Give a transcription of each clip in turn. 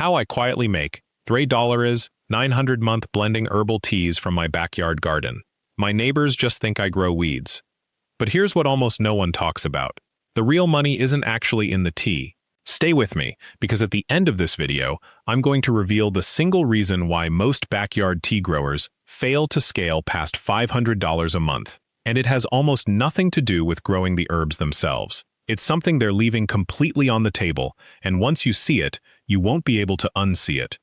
how I quietly make $3 900-month blending herbal teas from my backyard garden. My neighbors just think I grow weeds. But here's what almost no one talks about. The real money isn't actually in the tea. Stay with me, because at the end of this video, I'm going to reveal the single reason why most backyard tea growers fail to scale past $500 a month. And it has almost nothing to do with growing the herbs themselves. It's something they're leaving completely on the table, and once you see it, you won't be able to unsee it.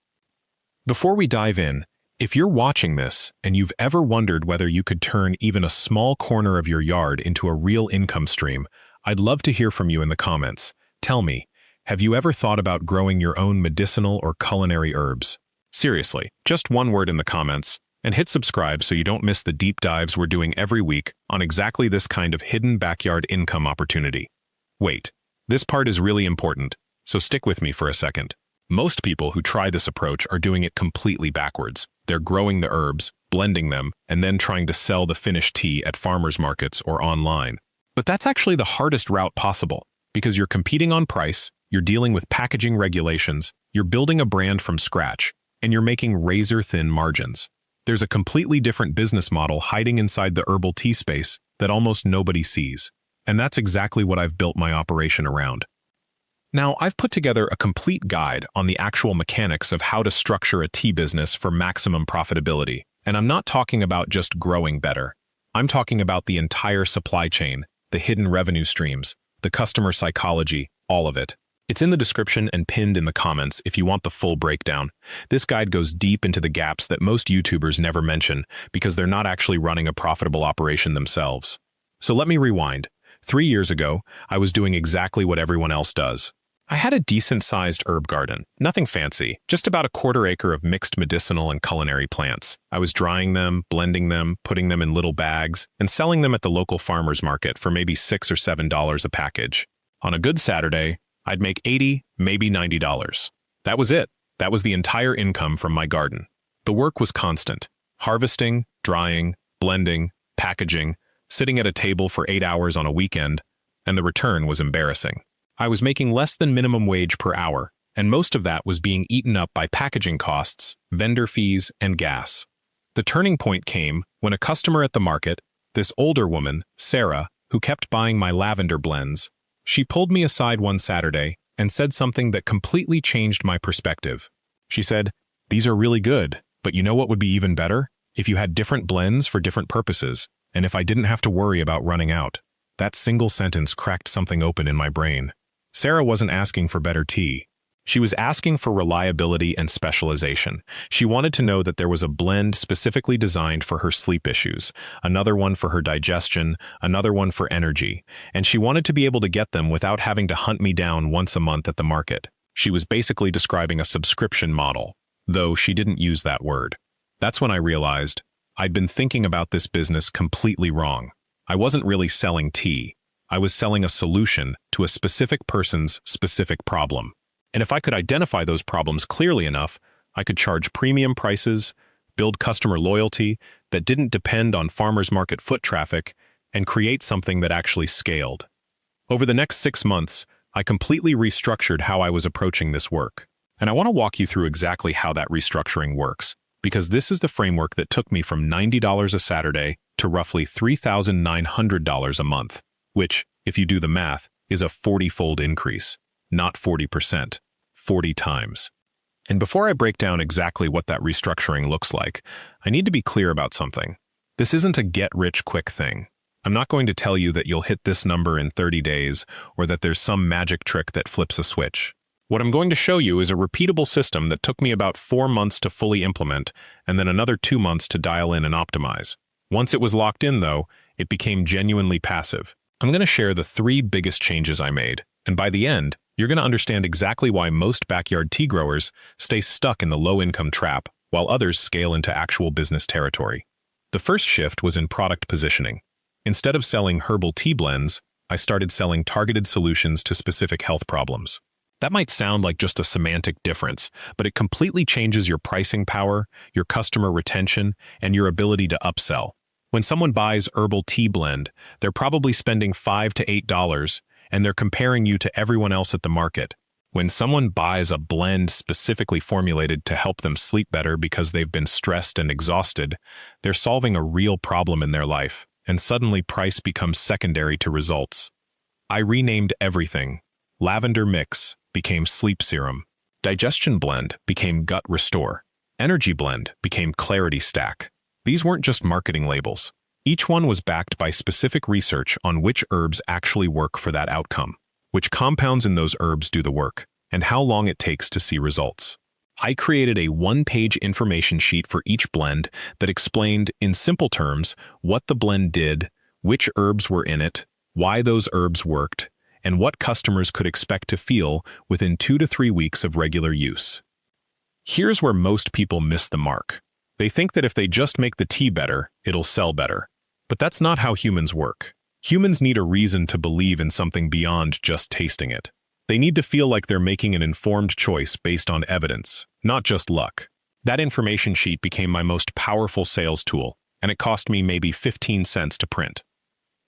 Before we dive in, if you're watching this and you've ever wondered whether you could turn even a small corner of your yard into a real income stream, I'd love to hear from you in the comments. Tell me, have you ever thought about growing your own medicinal or culinary herbs? Seriously, just one word in the comments, and hit subscribe so you don't miss the deep dives we're doing every week on exactly this kind of hidden backyard income opportunity. Wait, this part is really important, so stick with me for a second. Most people who try this approach are doing it completely backwards. They're growing the herbs, blending them, and then trying to sell the finished tea at farmers markets or online. But that's actually the hardest route possible, because you're competing on price, you're dealing with packaging regulations, you're building a brand from scratch, and you're making razor-thin margins. There's a completely different business model hiding inside the herbal tea space that almost nobody sees. And that's exactly what I've built my operation around. Now, I've put together a complete guide on the actual mechanics of how to structure a tea business for maximum profitability. And I'm not talking about just growing better. I'm talking about the entire supply chain, the hidden revenue streams, the customer psychology, all of it. It's in the description and pinned in the comments if you want the full breakdown. This guide goes deep into the gaps that most YouTubers never mention because they're not actually running a profitable operation themselves. So let me rewind. 3 years ago, I was doing exactly what everyone else does. I had a decent-sized herb garden, nothing fancy, just about a quarter acre of mixed medicinal and culinary plants. I was drying them, blending them, putting them in little bags, and selling them at the local farmer's market for maybe $6 or $7 a package. On a good Saturday, I'd make $80, maybe $90. That was it. That was the entire income from my garden. The work was constant. Harvesting, drying, blending, packaging, sitting at a table for 8 hours on a weekend, and the return was embarrassing. I was making less than minimum wage per hour, and most of that was being eaten up by packaging costs, vendor fees, and gas. The turning point came when a customer at the market, this older woman, Sarah, who kept buying my lavender blends, she pulled me aside one Saturday and said something that completely changed my perspective. She said, "These are really good, but you know what would be even better? If you had different blends for different purposes, and if I didn't have to worry about running out." That single sentence cracked something open in my brain. Sarah wasn't asking for better tea. She was asking for reliability and specialization. She wanted to know that there was a blend specifically designed for her sleep issues, another one for her digestion, another one for energy, and she wanted to be able to get them without having to hunt me down once a month at the market. She was basically describing a subscription model, though she didn't use that word. That's when I realized I'd been thinking about this business completely wrong. I wasn't really selling tea. I was selling a solution to a specific person's specific problem. And if I could identify those problems clearly enough, I could charge premium prices, build customer loyalty that didn't depend on farmers market foot traffic, and create something that actually scaled. Over the next 6 months, I completely restructured how I was approaching this work. And I want to walk you through exactly how that restructuring works, because this is the framework that took me from $90 a Saturday to roughly $3,900 a month, which, if you do the math, is a 40-fold increase. Not 40%, 40 times. And before I break down exactly what that restructuring looks like, I need to be clear about something. This isn't a get-rich-quick thing. I'm not going to tell you that you'll hit this number in 30 days or that there's some magic trick that flips a switch. What I'm going to show you is a repeatable system that took me about 4 months to fully implement and then another 2 months to dial in and optimize. Once it was locked in, though, it became genuinely passive. I'm going to share the 3 biggest changes I made, and by the end, you're going to understand exactly why most backyard tea growers stay stuck in the low-income trap, while others scale into actual business territory. The first shift was in product positioning. Instead of selling herbal tea blends, I started selling targeted solutions to specific health problems. That might sound like just a semantic difference, but it completely changes your pricing power, your customer retention, and your ability to upsell. When someone buys herbal tea blend, they're probably spending $5 to $8, and they're comparing you to everyone else at the market. When someone buys a blend specifically formulated to help them sleep better because they've been stressed and exhausted, they're solving a real problem in their life, and suddenly price becomes secondary to results. I renamed everything. Lavender Mix became Sleep Serum. Digestion Blend became Gut Restore. Energy Blend became Clarity Stack. These weren't just marketing labels. Each one was backed by specific research on which herbs actually work for that outcome, which compounds in those herbs do the work, and how long it takes to see results. I created a one-page information sheet for each blend that explained, in simple terms, what the blend did, which herbs were in it, why those herbs worked, and what customers could expect to feel within 2 to 3 weeks of regular use. Here's where most people miss the mark. They think that if they just make the tea better, it'll sell better. But that's not how humans work. Humans need a reason to believe in something beyond just tasting it. They need to feel like they're making an informed choice based on evidence, not just luck. That information sheet became my most powerful sales tool, and it cost me maybe 15 cents to print.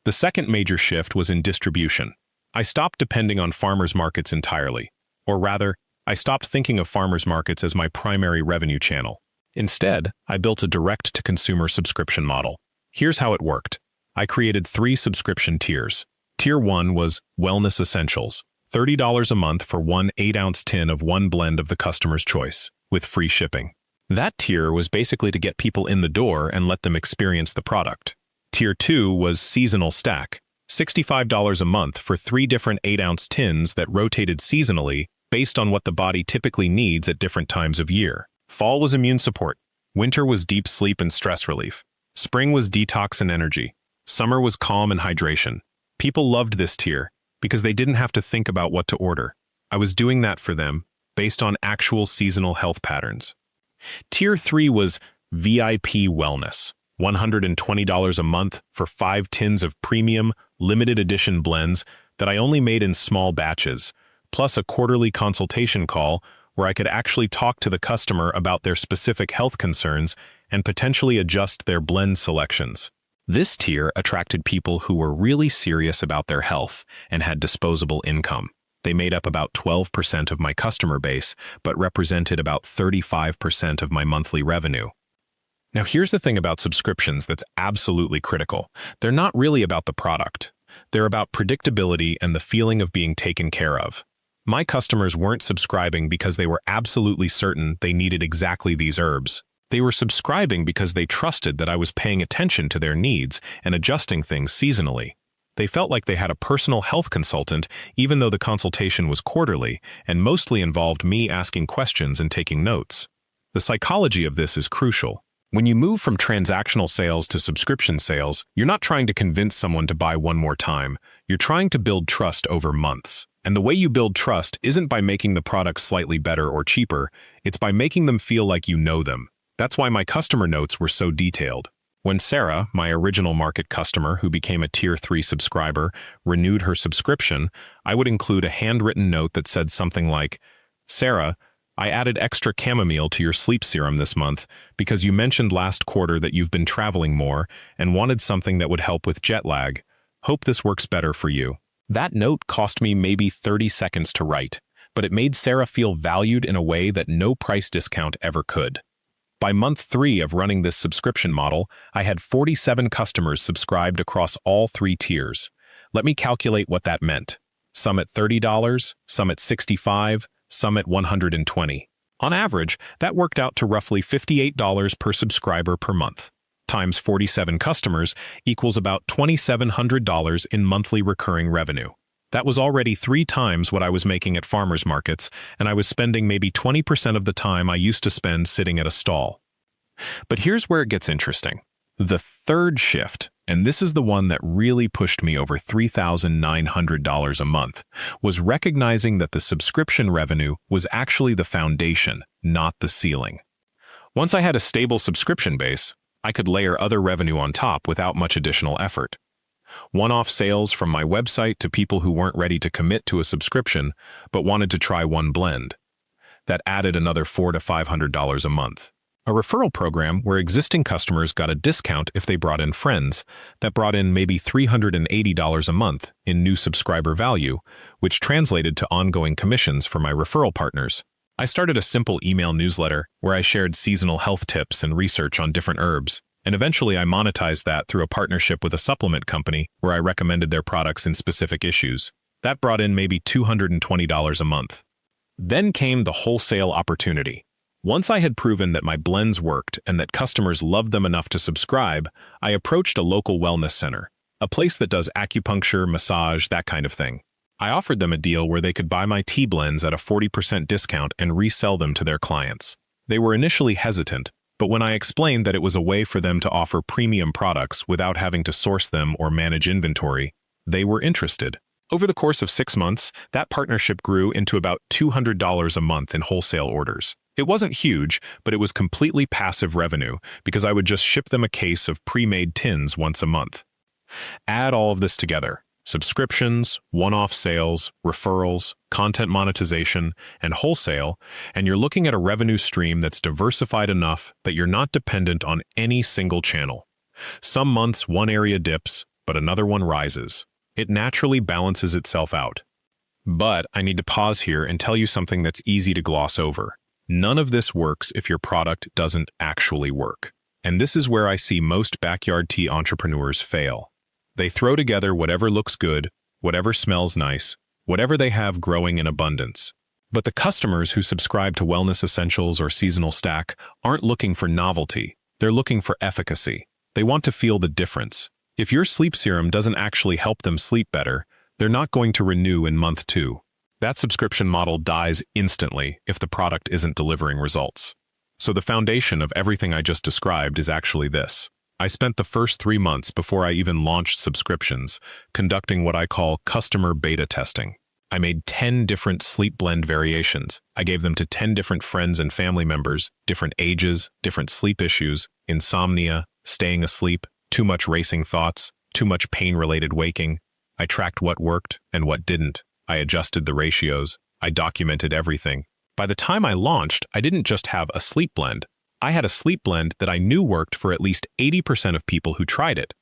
The second major shift was in distribution. I stopped depending on farmers markets entirely. Or rather, I stopped thinking of farmers markets as my primary revenue channel. Instead, I built a direct-to-consumer subscription model. Here's how it worked. I created 3 subscription tiers. Tier 1 was Wellness Essentials, $30 a month for one 8-ounce tin of one blend of the customer's choice, with free shipping. That tier was basically to get people in the door and let them experience the product. Tier 2 was Seasonal Stack, $65 a month for 3 different 8-ounce tins that rotated seasonally based on what the body typically needs at different times of year. Fall was immune support. Winter was deep sleep and stress relief. Spring was detox and energy. Summer was calm and hydration. People loved this tier because they didn't have to think about what to order. I was doing that for them based on actual seasonal health patterns. Tier 3 was VIP Wellness, $120 a month for 5 tins of premium, limited edition blends that I only made in small batches, plus a quarterly consultation call where I could actually talk to the customer about their specific health concerns and potentially adjust their blend selections. This tier attracted people who were really serious about their health and had disposable income. They made up about 12% of my customer base, but represented about 35% of my monthly revenue. Now here's the thing about subscriptions that's absolutely critical. They're not really about the product. They're about predictability and the feeling of being taken care of. My customers weren't subscribing because they were absolutely certain they needed exactly these herbs. They were subscribing because they trusted that I was paying attention to their needs and adjusting things seasonally. They felt like they had a personal health consultant, even though the consultation was quarterly and mostly involved me asking questions and taking notes. The psychology of this is crucial. When you move from transactional sales to subscription sales, you're not trying to convince someone to buy one more time. You're trying to build trust over months. And the way you build trust isn't by making the product slightly better or cheaper, it's by making them feel like you know them. That's why my customer notes were so detailed. When Sarah, my original market customer who became a Tier 3 subscriber, renewed her subscription, I would include a handwritten note that said something like, "Sarah, I added extra chamomile to your sleep serum this month because you mentioned last quarter that you've been traveling more and wanted something that would help with jet lag. Hope this works better for you." That note cost me maybe 30 seconds to write, but it made Sarah feel valued in a way that no price discount ever could. By month 3 of running this subscription model, I had 47 customers subscribed across all 3 tiers. Let me calculate what that meant. Some at $30, some at $65, some at $120. On average, that worked out to roughly $58 per subscriber per month. Times 47 customers equals about $2,700 in monthly recurring revenue. That was already 3 times what I was making at farmers markets, and I was spending maybe 20% of the time I used to spend sitting at a stall. But here's where it gets interesting. The third shift, and this is the one that really pushed me over $3,900 a month, was recognizing that the subscription revenue was actually the foundation, not the ceiling. Once I had a stable subscription base, I could layer other revenue on top without much additional effort. One-off sales from my website to people who weren't ready to commit to a subscription but wanted to try one blend. That added another $400 to $500 a month. A referral program where existing customers got a discount if they brought in friends that brought in maybe $380 a month in new subscriber value, which translated to ongoing commissions for my referral partners. I started a simple email newsletter where I shared seasonal health tips and research on different herbs, and eventually I monetized that through a partnership with a supplement company where I recommended their products in specific issues. That brought in maybe $220 a month. Then came the wholesale opportunity. Once I had proven that my blends worked and that customers loved them enough to subscribe, I approached a local wellness center, a place that does acupuncture, massage, that kind of thing. I offered them a deal where they could buy my tea blends at a 40% discount and resell them to their clients. They were initially hesitant, but when I explained that it was a way for them to offer premium products without having to source them or manage inventory, they were interested. Over the course of 6 months, that partnership grew into about $200 a month in wholesale orders. It wasn't huge, but it was completely passive revenue because I would just ship them a case of pre-made tins once a month. Add all of this together: subscriptions, one-off sales, referrals, content monetization, and wholesale, and you're looking at a revenue stream that's diversified enough that you're not dependent on any single channel. Some months one area dips, but another one rises. It naturally balances itself out. But I need to pause here and tell you something that's easy to gloss over. None of this works if your product doesn't actually work. And this is where I see most backyard tea entrepreneurs fail. They throw together whatever looks good, whatever smells nice, whatever they have growing in abundance. But the customers who subscribe to Wellness Essentials or Seasonal Stack aren't looking for novelty. They're looking for efficacy. They want to feel the difference. If your sleep serum doesn't actually help them sleep better, they're not going to renew in month 2. That subscription model dies instantly if the product isn't delivering results. So the foundation of everything I just described is actually this. I spent the first 3 months before I even launched subscriptions conducting what I call customer beta testing. I made 10 different sleep blend variations. I gave them to 10 different friends and family members, different ages, different sleep issues, insomnia, staying asleep, too much racing thoughts, too much pain-related waking. I tracked what worked and what didn't. I adjusted the ratios. I documented everything. By the time I launched, I didn't just have a sleep blend. I had a sleep blend that I knew worked for at least 80% of people who tried it.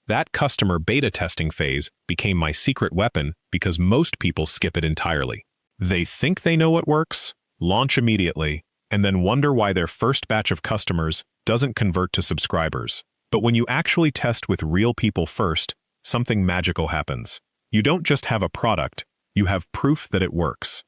That customer beta testing phase became my secret weapon because most people skip it entirely. They think they know what works, launch immediately, and then wonder why their first batch of customers doesn't convert to subscribers. But when you actually test with real people first, something magical happens. You don't just have a product, you have proof that it works.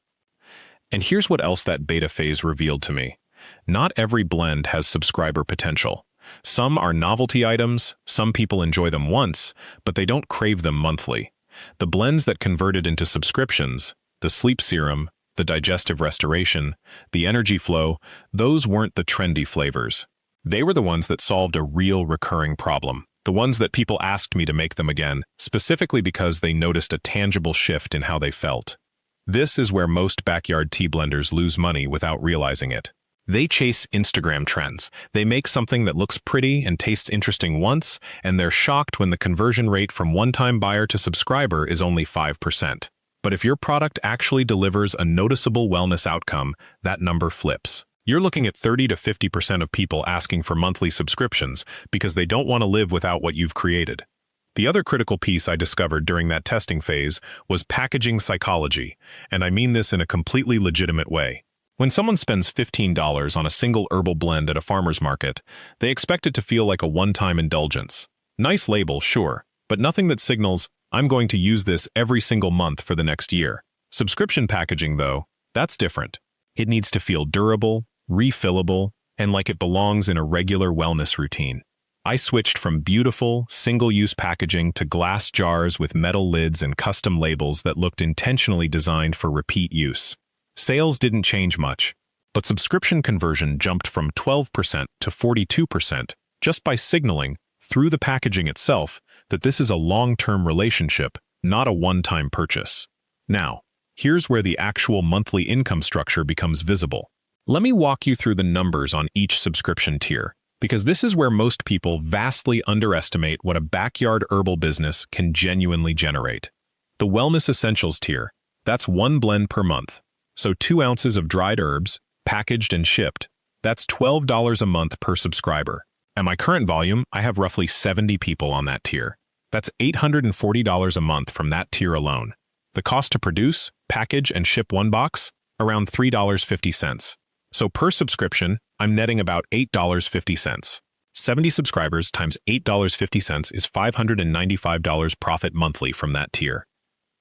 And here's what else that beta phase revealed to me. Not every blend has subscriber potential. Some are novelty items, some people enjoy them once, but they don't crave them monthly. The blends that converted into subscriptions, the sleep serum, the digestive restoration, the energy flow, those weren't the trendy flavors. They were the ones that solved a real recurring problem. The ones that people asked me to make them again, specifically because they noticed a tangible shift in how they felt. This is where most backyard tea blenders lose money without realizing it. They chase Instagram trends. They make something that looks pretty and tastes interesting once, and they're shocked when the conversion rate from one-time buyer to subscriber is only 5%. But if your product actually delivers a noticeable wellness outcome, that number flips. You're looking at 30 to 50% of people asking for monthly subscriptions because they don't want to live without what you've created. The other critical piece I discovered during that testing phase was packaging psychology, and I mean this in a completely legitimate way. When someone spends $15 on a single herbal blend at a farmer's market, they expect it to feel like a one-time indulgence. Nice label, sure, but nothing that signals, I'm going to use this every single month for the next year. Subscription packaging, though, that's different. It needs to feel durable, refillable, and like it belongs in a regular wellness routine. I switched from beautiful, single-use packaging to glass jars with metal lids and custom labels that looked intentionally designed for repeat use. Sales didn't change much, but subscription conversion jumped from 12% to 42% just by signaling, through the packaging itself, that this is a long-term relationship, not a one-time purchase. Now, here's where the actual monthly income structure becomes visible. Let me walk you through the numbers on each subscription tier, because this is where most people vastly underestimate what a backyard herbal business can genuinely generate. The Wellness Essentials tier, that's 1 blend per month. So 2 ounces of dried herbs, packaged and shipped, That's $12 a month per subscriber. At my current volume, I have roughly 70 people on that tier. That's $840 a month from that tier alone. The cost to produce, package, and ship one box? Around $3.50. So per subscription, I'm netting about $8.50. 70 subscribers times $8.50 is $595 profit monthly from that tier.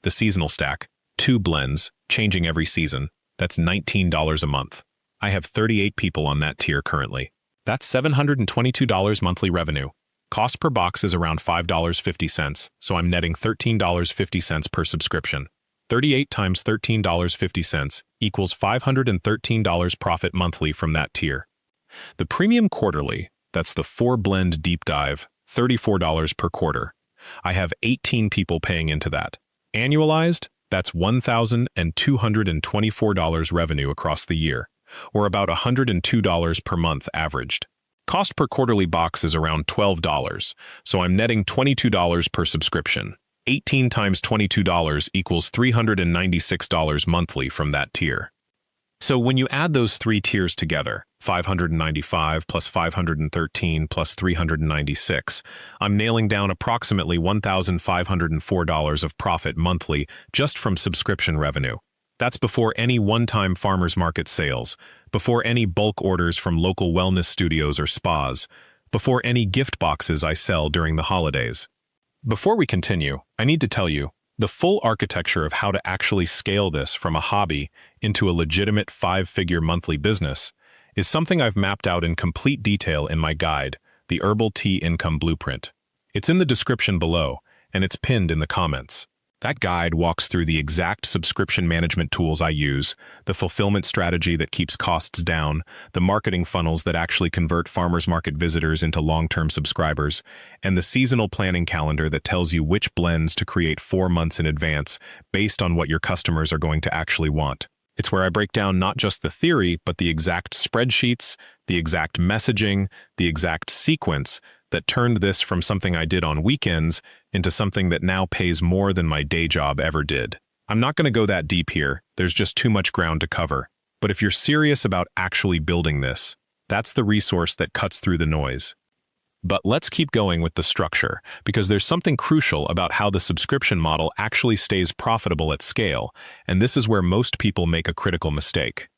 The seasonal stack, 2 blends, changing every season, that's $19 a month. I have 38 people on that tier currently. That's $722 monthly revenue. Cost per box is around $5.50, so I'm netting $13.50 per subscription. 38 times $13.50 equals $513 profit monthly from that tier. The premium quarterly, that's the 4-blend deep dive, $34 per quarter. I have 18 people paying into that. Annualized, that's $1,224 revenue across the year, or about $102 per month averaged. Cost per quarterly box is around $12, so I'm netting $22 per subscription. 18 times $22 equals $396 monthly from that tier. So when you add those 3 tiers together, 595 plus 513 plus 396, I'm nailing down approximately $1,504 of profit monthly just from subscription revenue. That's before any one-time farmers market sales, before any bulk orders from local wellness studios or spas, before any gift boxes I sell during the holidays. Before we continue, I need to tell you, the full architecture of how to actually scale this from a hobby into a legitimate 5-figure monthly business is something I've mapped out in complete detail in my guide, the Herbal Tea Income Blueprint. It's in the description below, and it's pinned in the comments. That guide walks through the exact subscription management tools I use, the fulfillment strategy that keeps costs down, the marketing funnels that actually convert farmers market visitors into long-term subscribers, and the seasonal planning calendar that tells you which blends to create 4 months in advance based on what your customers are going to actually want. It's where I break down not just the theory, but the exact spreadsheets, the exact messaging, the exact sequence that turned this from something I did on weekends into something that now pays more than my day job ever did. I'm not going to go that deep here, there's just too much ground to cover. But if you're serious about actually building this, that's the resource that cuts through the noise. But let's keep going with the structure, because there's something crucial about how the subscription model actually stays profitable at scale, and this is where most people make a critical mistake.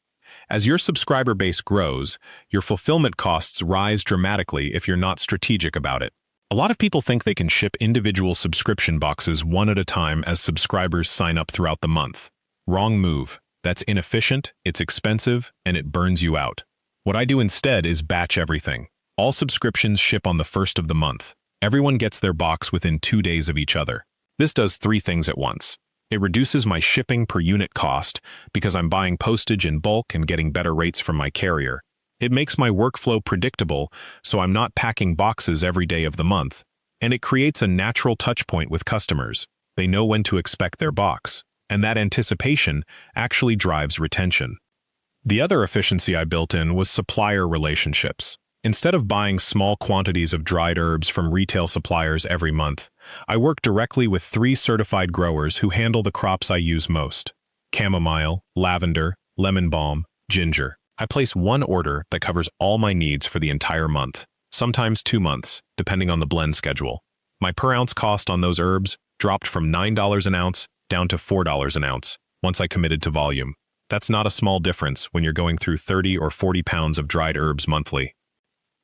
As your subscriber base grows, your fulfillment costs rise dramatically if you're not strategic about it. A lot of people think they can ship individual subscription boxes one at a time as subscribers sign up throughout the month. Wrong move. That's inefficient, it's expensive, and it burns you out. What I do instead is batch everything. All subscriptions ship on the 1st of the month. Everyone gets their box within 2 days of each other. This does 3 things at once. It reduces my shipping per unit cost because I'm buying postage in bulk and getting better rates from my carrier. It makes my workflow predictable, so I'm not packing boxes every day of the month. And it creates a natural touchpoint with customers. They know when to expect their box, and that anticipation actually drives retention. The other efficiency I built in was supplier relationships. Instead of buying small quantities of dried herbs from retail suppliers every month, I work directly with 3 certified growers who handle the crops I use most: chamomile, lavender, lemon balm, ginger. I place one order that covers all my needs for the entire month, sometimes 2 months, depending on the blend schedule. My per ounce cost on those herbs dropped from $9 an ounce down to $4 an ounce once I committed to volume. That's not a small difference when you're going through 30 or 40 pounds of dried herbs monthly.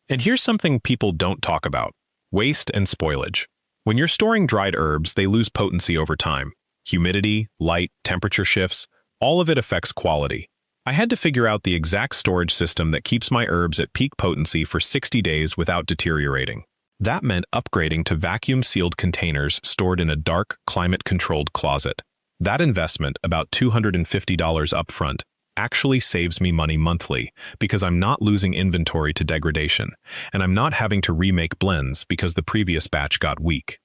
And here's something people don't talk about: waste and spoilage. When you're storing dried herbs, they lose potency over time. Humidity, light, temperature shifts, all of it affects quality. I had to figure out the exact storage system that keeps my herbs at peak potency for 60 days without deteriorating. That meant upgrading to vacuum-sealed containers stored in a dark, climate-controlled closet. That investment, about $250 upfront, actually saves me money monthly because I'm not losing inventory to degradation, and I'm not having to remake blends because the previous batch got weak.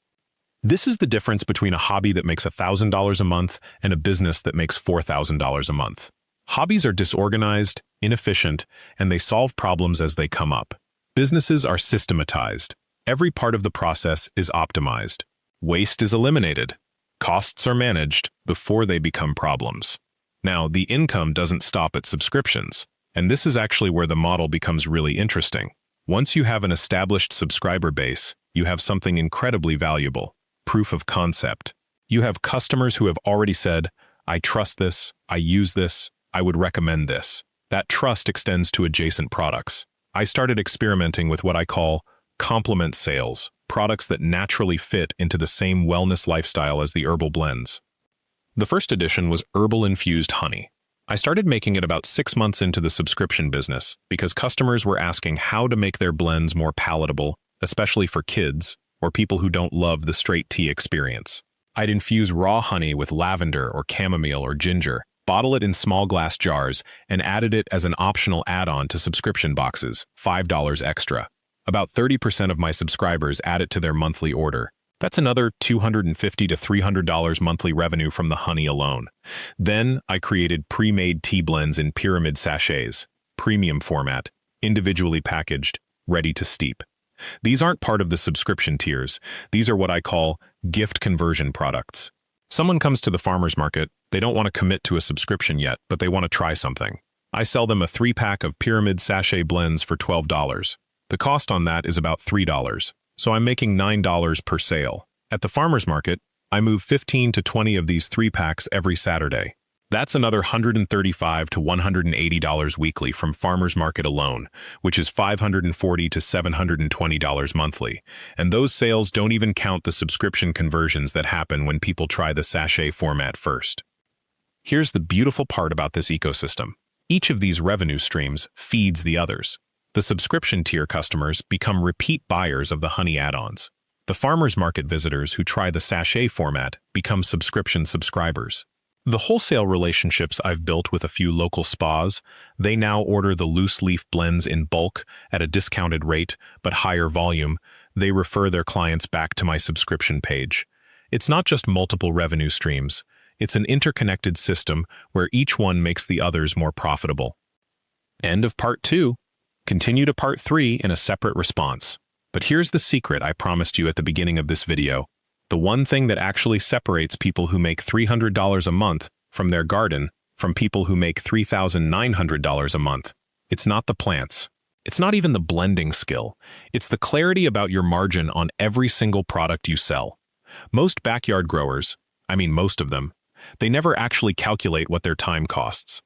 This is the difference between a hobby that makes $1,000 a month and a business that makes $4,000 a month. Hobbies are disorganized, inefficient, and they solve problems as they come up. Businesses are systematized. Every part of the process is optimized. Waste is eliminated. Costs are managed before they become problems. Now, the income doesn't stop at subscriptions. And this is actually where the model becomes really interesting. Once you have an established subscriber base, you have something incredibly valuable: proof of concept. You have customers who have already said, "I trust this, I use this, I would recommend this." That trust extends to adjacent products. I started experimenting with what I call complement sales, products that naturally fit into the same wellness lifestyle as the herbal blends. The first edition was herbal-infused honey. I started making it about 6 months into the subscription business because customers were asking how to make their blends more palatable, especially for kids or people who don't love the straight tea experience. I'd infuse raw honey with lavender or chamomile or ginger, bottle it in small glass jars, and added it as an optional add-on to subscription boxes, $5 extra. About 30% of my subscribers add it to their monthly order. That's another $250 to $300 monthly revenue from the honey alone. Then I created pre-made tea blends in pyramid sachets, premium format, individually packaged, ready to steep. These aren't part of the subscription tiers. These are what I call gift conversion products. Someone comes to the farmer's market, they don't want to commit to a subscription yet, but they want to try something. I sell them a 3-pack of pyramid sachet blends for $12. The cost on that is about $3. So I'm making $9 per sale. At the farmer's market, I move 15 to 20 of these 3-packs every Saturday. That's another $135 to $180 weekly from farmer's market alone, which is $540 to $720 monthly. And those sales don't even count the subscription conversions that happen when people try the sachet format first. Here's the beautiful part about this ecosystem. Each of these revenue streams feeds the others. The subscription tier customers become repeat buyers of the honey add-ons. The farmer's market visitors who try the sachet format become subscription subscribers. The wholesale relationships I've built with a few local spas, they now order the loose leaf blends in bulk at a discounted rate but higher volume. They refer their clients back to my subscription page. It's not just multiple revenue streams. It's an interconnected system where each one makes the others more profitable. End of part 2. Continue to part 3 in a separate response. But here's the secret I promised you at the beginning of this video. The one thing that actually separates people who make $300 a month from their garden from people who make $3,900 a month. It's not the plants. It's not even the blending skill. It's the clarity about your margin on every single product you sell. Most backyard growers, most of them, they never actually calculate what their time costs.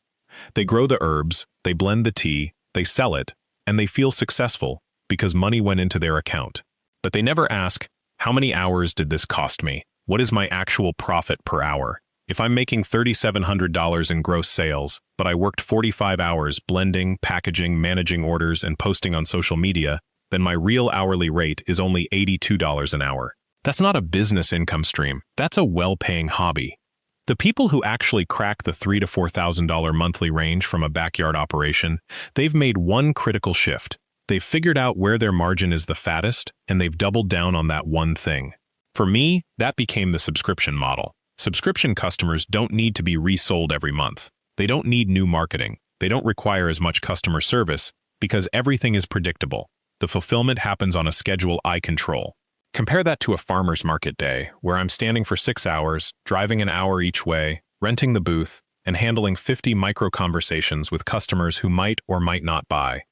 They grow the herbs, they blend the tea, they sell it, and they feel successful because money went into their account. But they never ask, how many hours did this cost me? What is my actual profit per hour? If I'm making $3,700 in gross sales, but I worked 45 hours blending, packaging, managing orders, and posting on social media, then my real hourly rate is only $82 an hour. That's not a business income stream. That's a well-paying hobby. The people who actually crack the $3,000 to $4,000 monthly range from a backyard operation, they've made one critical shift. They've figured out where their margin is the fattest, and they've doubled down on that one thing. For me, that became the subscription model. Subscription customers don't need to be resold every month. They don't need new marketing. They don't require as much customer service because everything is predictable. The fulfillment happens on a schedule I control. Compare that to a farmer's market day, where I'm standing for 6 hours, driving an hour each way, renting the booth, and handling 50 micro-conversations with customers who might or might not buy.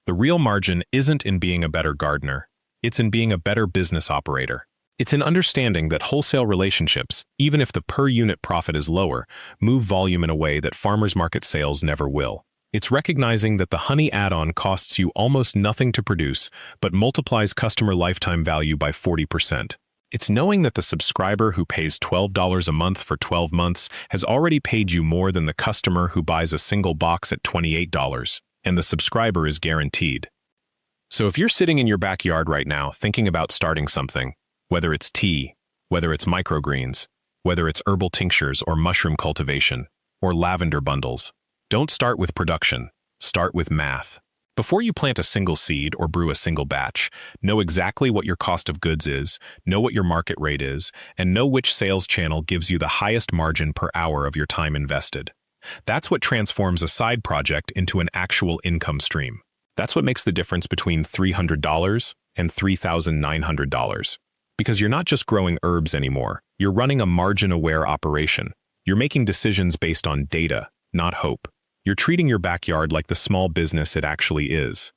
The real margin isn't in being a better gardener. It's in being a better business operator. It's in understanding that wholesale relationships, even if the per-unit profit is lower, move volume in a way that farmers market sales never will. It's recognizing that the honey add-on costs you almost nothing to produce, but multiplies customer lifetime value by 40%. It's knowing that the subscriber who pays $12 a month for 12 months has already paid you more than the customer who buys a single box at $28, and the subscriber is guaranteed. So if you're sitting in your backyard right now thinking about starting something, whether it's tea, whether it's microgreens, whether it's herbal tinctures or mushroom cultivation, or lavender bundles, don't start with production, start with math. Before you plant a single seed or brew a single batch, know exactly what your cost of goods is, know what your market rate is, and know which sales channel gives you the highest margin per hour of your time invested. That's what transforms a side project into an actual income stream. That's what makes the difference between $300 and $3,900. Because you're not just growing herbs anymore, you're running a margin-aware operation. You're making decisions based on data, not hope. You're treating your backyard like the small business it actually is.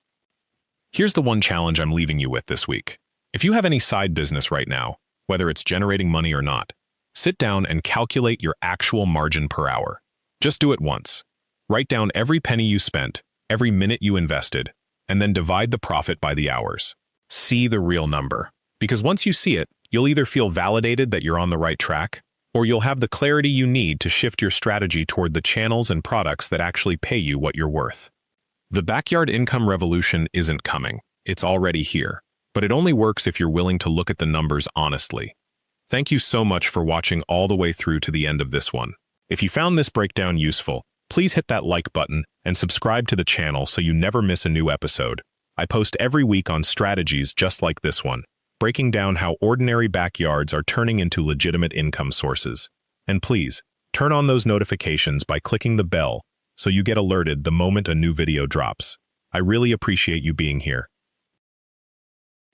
Here's the one challenge I'm leaving you with this week. If you have any side business right now, whether it's generating money or not, sit down and calculate your actual margin per hour. Just do it once. Write down every penny you spent, every minute you invested, and then divide the profit by the hours. See the real number. Because once you see it, you'll either feel validated that you're on the right track, or you'll have the clarity you need to shift your strategy toward the channels and products that actually pay you what you're worth. The backyard income revolution isn't coming. It's already here. But it only works if you're willing to look at the numbers honestly. Thank you so much for watching all the way through to the end of this one. If you found this breakdown useful, please hit that like button and subscribe to the channel so you never miss a new episode. I post every week on strategies just like this one, breaking down how ordinary backyards are turning into legitimate income sources. And please, turn on those notifications by clicking the bell so you get alerted the moment a new video drops. I really appreciate you being here.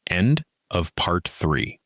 End of part 3.